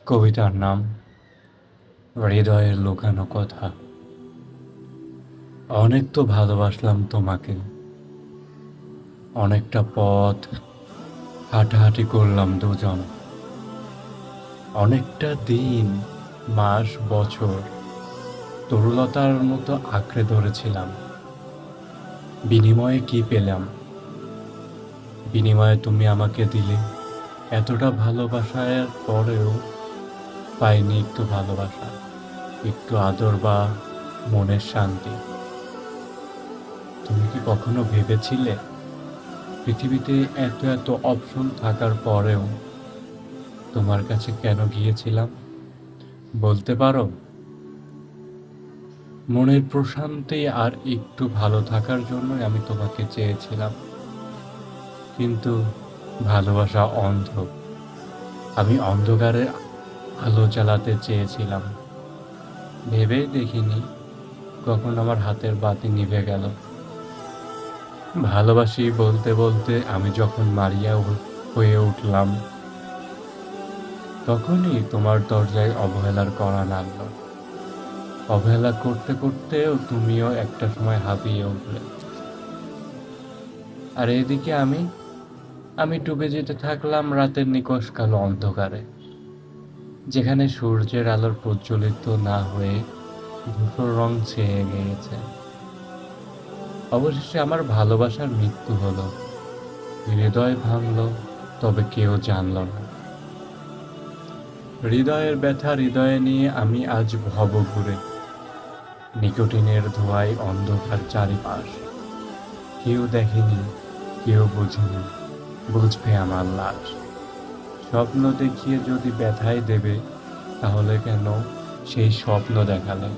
কবিতার নাম হৃদয়ের লুকানো কথা। অনেক তো ভালোবাসলাম তোমাকে, অনেকটা পথ হাঁটাহাঁটি করলাম দুজন, অনেকটা দিন, মাস, বছর তরুলতার মতো আঁকড়ে ধরেছিলাম। বিনিময়ে কি পেলাম? বিনিময়ে তুমি আমাকে দিলে এতটা ভালোবাসার পরেও পাইনি একটু ভালোবাসা, একটু আদর বা মনের শান্তি। তুমি কি কখনো ভেবেছিলে পৃথিবীতে এত এত অপশন থাকার পরেও তোমার কাছে কেন গিয়েছিলাম? বলতে পারো? মনের প্রশান্তি আর একটু ভালো থাকার জন্যই আমি তোমাকে চেয়েছিলাম, কিন্তু ভালোবাসা অন্ধ। আমি অন্ধকারে আলো জ্বালাতে চেয়েছিলাম, ভেবেই দেখিনি কখন আমার হাতের বাতি নিভে গেল। ভালোবাসি বলতে বলতে আমি যখন মারিয়া হয়ে উঠলাম, তখনই তোমার দরজায় অবহেলার কড়া নাড়ল। অবহেলা করতে করতেও তুমিও একটা সময় হাঁপিয়ে উঠলে। আর এদিকে আমি আমি ডুবে যেতে থাকলাম রাতের নিকষ কালো অন্ধকারে, যেখানে সূর্যের আলোর প্রজ্বলিত না হয়ে ধূসর রং ছেয়ে গিয়েছে। অবশেষে আমার ভালোবাসার মৃত্যু হলো, হৃদয় ভাঙল, তবে কেউ জানল না। হৃদয়ের ব্যথা হৃদয়ে নিয়ে আমি আজ ভব ঘুরে, নিকোটিনের ধোঁয়ায় অন্ধকার চারিপাশ। কেউ দেখেনি, কেউ বুঝেনি, বুঝবে আমার লাশ। স্বপ্ন দেখিয়ে যদি ব্যথাই দেবে, তাহলে কেন সেই স্বপ্ন দেখালে?